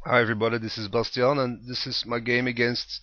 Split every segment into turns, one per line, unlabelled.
Hi everybody, this is Bastiaan and this is my game against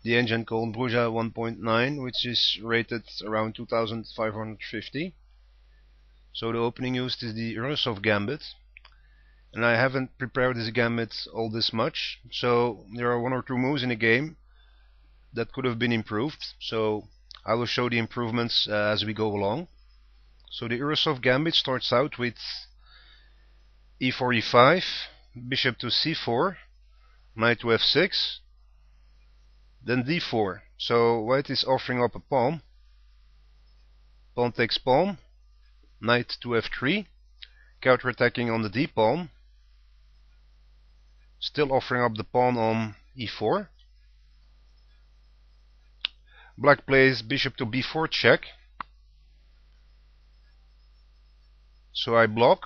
the engine called Bruja 1.9, which is rated around 2550. So the opening used is the Urusov gambit, and I haven't prepared this gambit all this much, so there are one or two moves in the game that could have been improved, so I will show the improvements as we go along. So the Urusov gambit starts out with e4, e5, bishop to c4, knight to f6, then d4. So white is offering up a pawn. Pawn takes pawn, knight to f3, counterattacking on the d pawn, still offering up the pawn on e4. Black plays bishop to b4 check, so I block,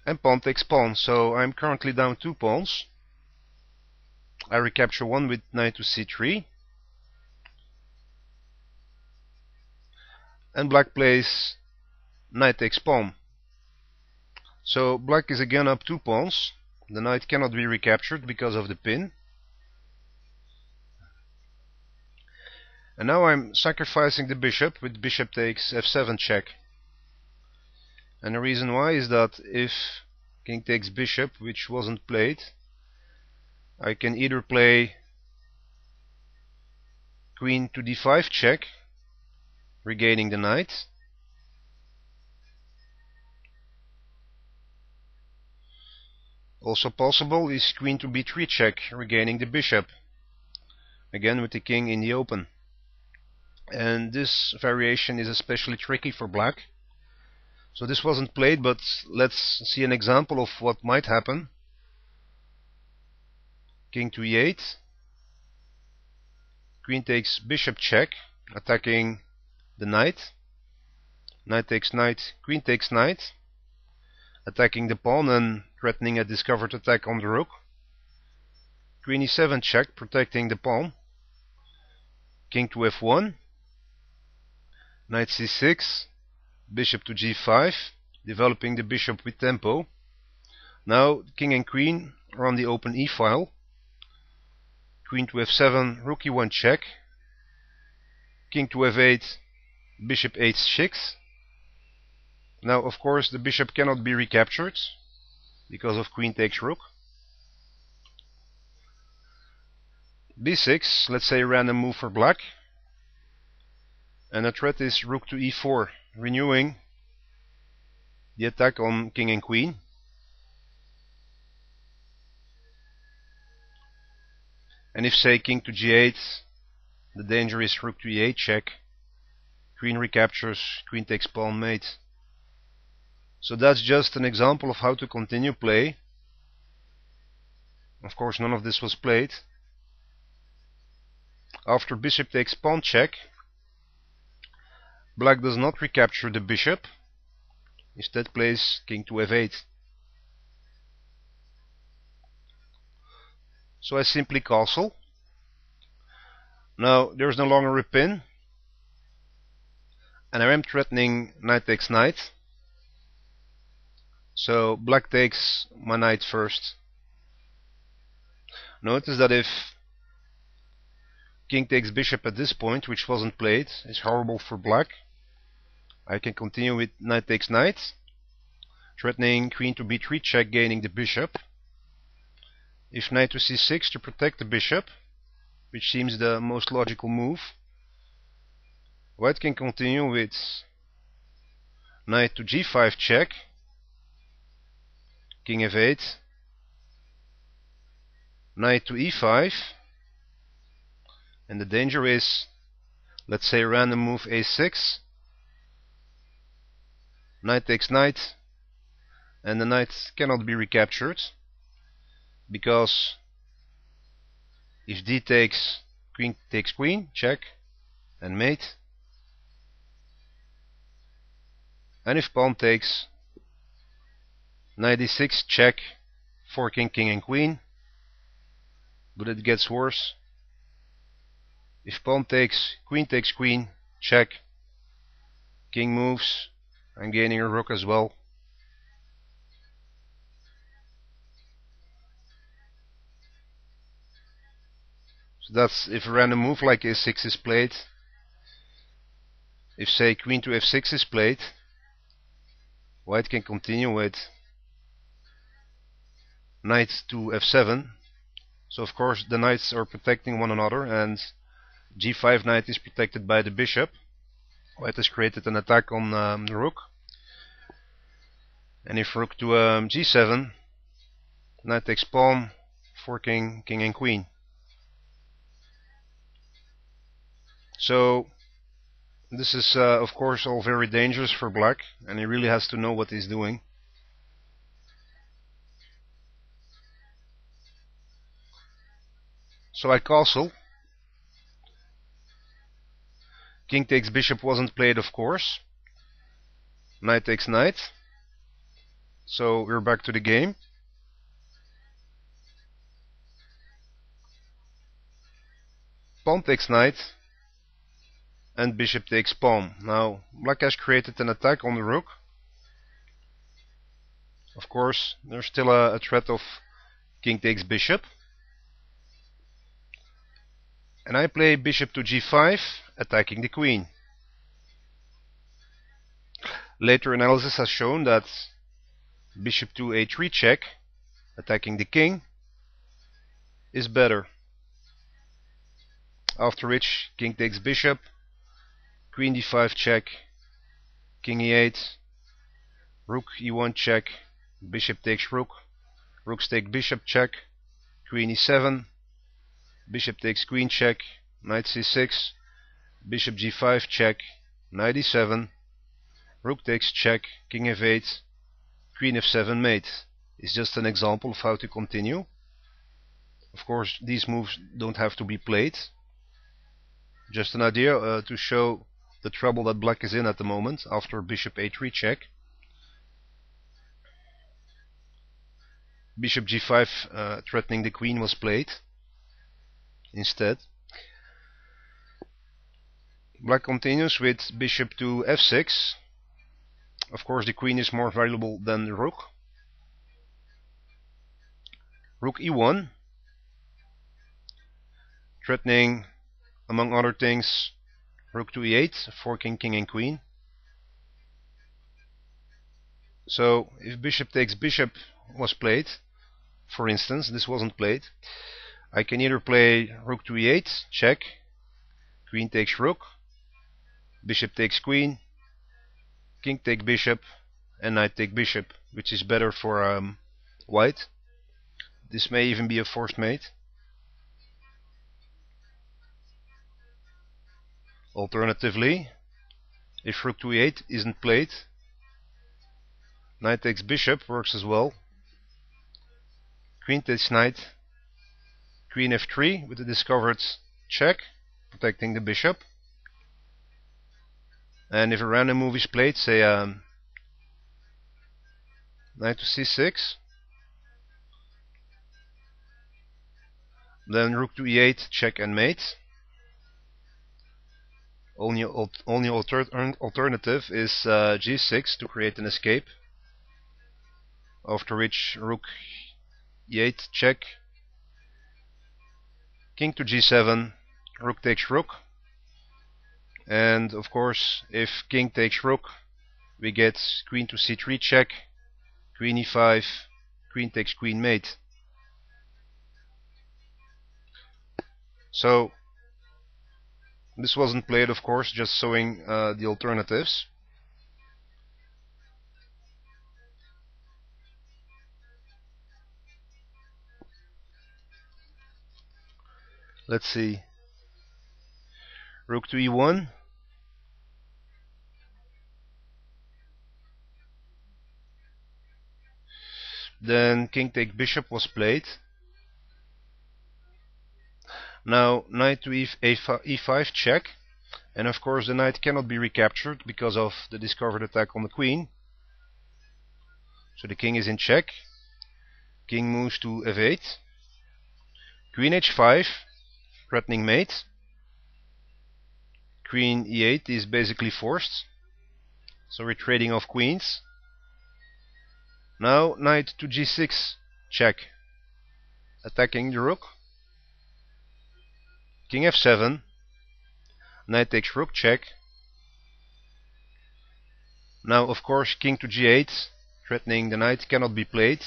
and pawn takes pawn, so I'm currently down 2 pawns. I recapture one with knight to c3, and black plays knight takes pawn. So black is again up 2 pawns. The knight cannot be recaptured because of the pin. And now I'm sacrificing the bishop with bishop takes f7 check. And the reason why is that if king takes bishop, which wasn't played, I can either play queen to d5 check, regaining the knight, also possible is queen to b3 check, regaining the bishop, again with the king in the open. And this variation is especially tricky for black. So this wasn't played, but let's see an example of what might happen. King to e8, queen takes bishop check, attacking the knight. Knight takes knight, queen takes knight, attacking the pawn and threatening a discovered attack on the rook. Queen e7 check, protecting the pawn. King to f1, knight c6, bishop to g5, developing the bishop with tempo. Now king and queen are on the open e-file. Queen to f7, rook e1 check. King to f8, bishop h6. Now of course the bishop cannot be recaptured because of queen takes rook. b6, let's say a random move for black. And the threat is rook to e4, renewing the attack on king and queen. And if say king to g8, the danger is rook to e8 check, queen recaptures, queen takes pawn mate. So that's just an example of how to continue play. Of course none of this was played. After bishop takes pawn check, black does not recapture the bishop, instead plays king to f8. So I simply castle. Now there's no longer a pin, and I am threatening knight takes knight. So black takes my knight first. Notice that if king takes bishop at this point, which wasn't played, is horrible for black. I can continue with knight takes knight, threatening queen to b3 check, gaining the bishop. If knight to c6 to protect the bishop, which seems the most logical move, white can continue with knight to g5 check, king f8, knight to e5, and the danger is, let's say, random move a6, knight takes knight, and the knight cannot be recaptured, because if d takes queen, check, and mate, and if pawn takes, knight d6 check, forking king and queen. But it gets worse. If pawn takes queen, check, king moves, I'm gaining a rook as well. So that's if a random move like a6 is played. If say queen to f6 is played, white can continue with knight to f7. So of course the knights are protecting one another, and g5 knight is protected by the bishop. White has created an attack on the rook. And if rook to g7, knight takes pawn, forking king and queen. So this is of course all very dangerous for black, and he really has to know what he's doing. So I castle. King takes bishop wasn't played, of course. Knight takes knight. So we're back to the game. Pawn takes knight. And bishop takes pawn. Now black has created an attack on the rook. Of course, there's still a threat of king takes bishop. And I play bishop to g5, attacking the queen. Later analysis has shown that bishop to a3 check, attacking the king, is better. After which king takes bishop, queen d5 check, king e8, rook e1 check, bishop takes rook, rooks take bishop check, queen e7, bishop takes queen check, knight c6, bishop g5 check, knight e7, rook takes check, king f8, queen f7 mate. Is just an example of how to continue. Of course, these moves don't have to be played. Just an idea to show the trouble that black is in at the moment after bishop a3 check. Bishop g5 threatening the queen was played instead. Black continues with bishop to f6. Of course, the queen is more valuable than the rook. Rook e1, threatening, among other things, rook to e8, forking king and queen. So if bishop takes bishop was played, for instance, this wasn't played, I can either play rook to e8, check, queen takes rook, bishop takes queen, king take bishop, and knight take bishop, which is better for white. This may even be a forced mate. Alternatively, if rook to e8 isn't played, knight takes bishop works as well. Queen takes knight, queen f3 with the discovered check, protecting the bishop. And if a random move is played, say knight to c6, then rook to e8, check and mate. Only alternative is g6 to create an escape. After which rook e8 check, king to g7, rook takes rook, and of course if king takes rook we get queen to c3 check, queen e5, queen takes queen mate. So this wasn't played, of course, just showing the alternatives. Let's see. Rook to e1. Then king take bishop was played. Now knight to e5 check, and of course the knight cannot be recaptured because of the discovered attack on the queen. So the king is in check. King moves to f8. Queen h5, threatening mate. Queen e8 is basically forced, so we're trading off queens. Now knight to g6 check, attacking the rook. king f7, knight takes rook check. Now of course king to g8, threatening the knight, cannot be played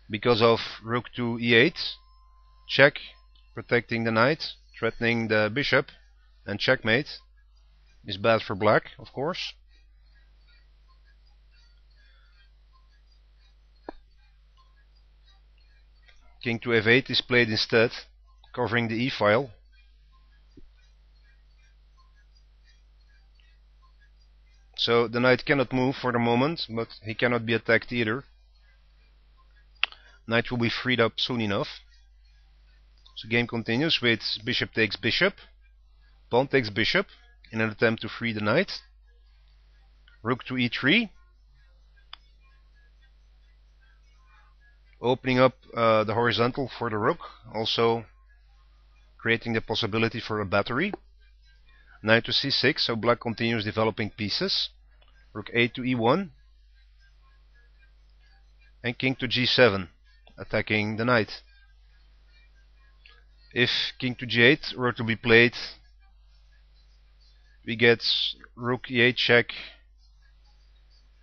because of rook to e8, check, protecting the knight, threatening the bishop, and checkmate is bad for black, of course. King to f8 is played instead, covering the e-file. So the knight cannot move for the moment, but he cannot be attacked either. Knight will be freed up soon enough. So game continues with bishop takes bishop, pawn takes bishop in an attempt to free the knight. Rook to e3, opening up the horizontal for the rook, also creating the possibility for a battery. Knight to c6, so black continues developing pieces. Rook a to e1, and king to g7, attacking the knight. If king to g8 were to be played, we get rook e8 check,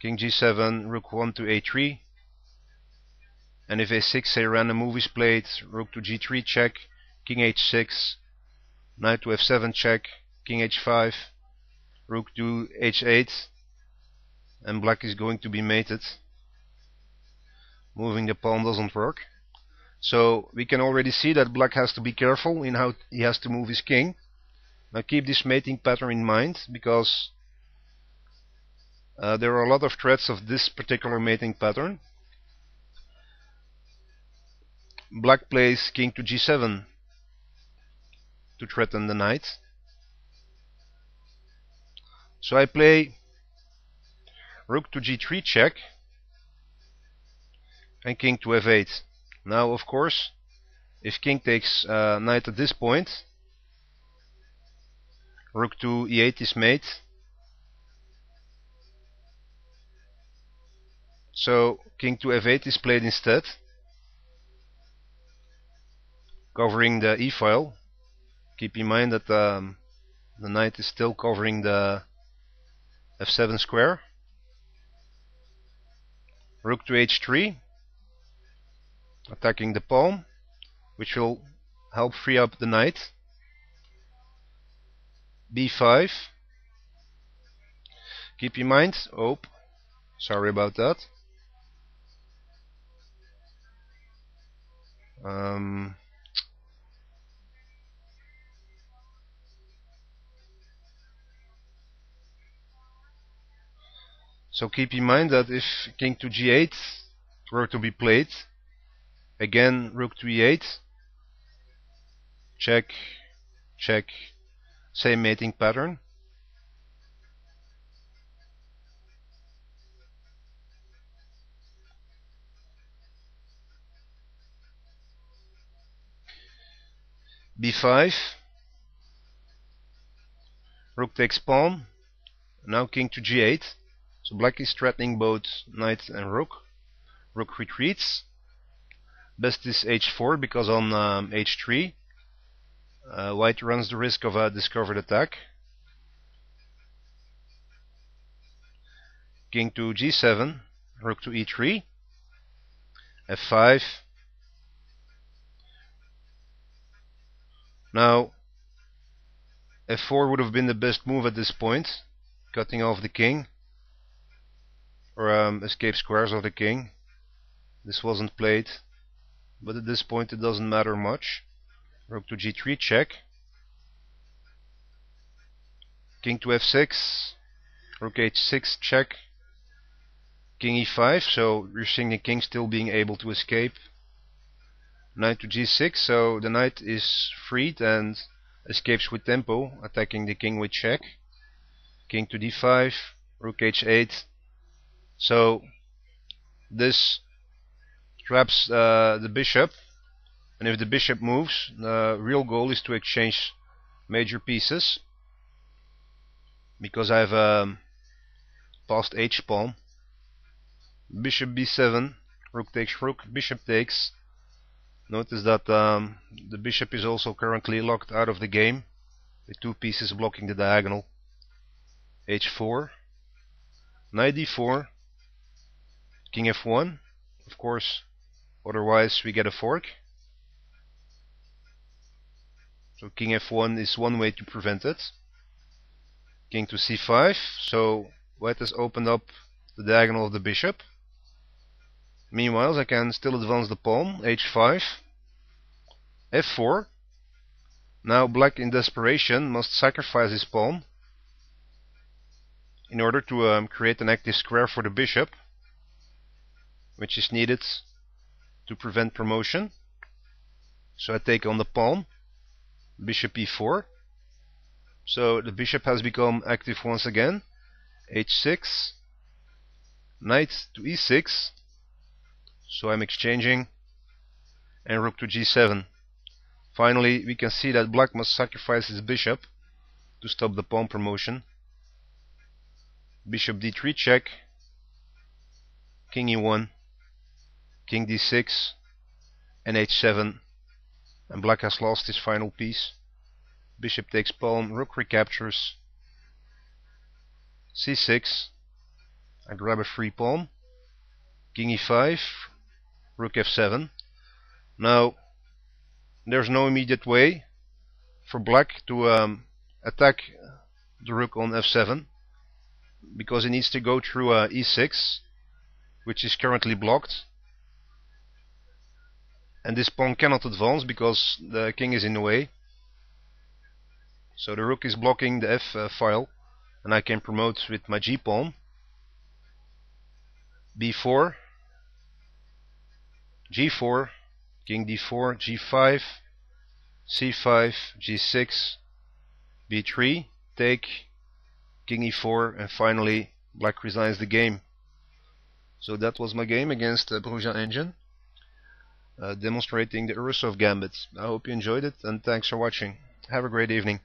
king g7, rook 1 to a3, and if a6 a random move is played, rook to g3 check, king h6, knight to f7 check, king h5, rook to h8, and black is going to be mated. Moving the pawn doesn't work. So we can already see that black has to be careful in how he has to move his king. Now keep this mating pattern in mind, because there are a lot of threats of this particular mating pattern. Black plays king to g7 to threaten the knight. So I play rook to g3 check and king to f8. Now of course, if king takes knight at this point, rook to e8 is made. So king to f8 is played instead, covering the e-file. Keep in mind that the knight is still covering the f7 square. Rook to h3, attacking the pawn, which will help free up the knight. b5. Keep in mind, sorry about that. So keep in mind that if king to g8 were to be played, again rook to e8, check, check, same mating pattern. b5, rook takes pawn, now king to g8, so black is threatening both knight and rook. Rook retreats. Best is h4, because on h3 white runs the risk of a discovered attack. King to g7, rook to e3, f5. Now f4 would have been the best move at this point, cutting off the king, or escape squares of the king. This wasn't played, but at this point it doesn't matter much. Rook to g3 check, king to f6, rook h6 check, king e5, so you're seeing the king still being able to escape. Knight to g6, so the knight is freed and escapes with tempo, attacking the king with check. King to d5, rook h8, so this traps the bishop, and if the bishop moves, the real goal is to exchange major pieces, because I have passed h pawn. Bishop b7, rook takes rook, bishop takes, Notice that the bishop is also currently locked out of the game, with 2 pieces blocking the diagonal. h4, knight d4, king f1, of course, otherwise we get a fork. So king f1 is one way to prevent it. King to c5, so white has opened up the diagonal of the bishop. Meanwhile, I can still advance the pawn, h5, f4. Now black in desperation must sacrifice his pawn in order to create an active square for the bishop, which is needed to prevent promotion. So I take on the pawn, bishop e4. So the bishop has become active once again. h6, knight to e6. So I'm exchanging, and rook to g7. Finally, we can see that black must sacrifice his bishop to stop the pawn promotion. Bishop d3 check, king e1, king d6, and h7, and black has lost his final piece. Bishop takes pawn, rook recaptures, c6, I grab a free pawn, king e5, rook f7. Now there's no immediate way for black to attack the rook on f7, because he needs to go through e6, which is currently blocked, and this pawn cannot advance because the king is in the way. So the rook is blocking the f file, and I can promote with my g pawn. b4, g4, king d4, g5, c5, g6, b3, take, king e4, and finally black resigns the game. So that was my game against Bruja Engine, demonstrating the Urusov gambit. I hope you enjoyed it, and thanks for watching. Have a great evening.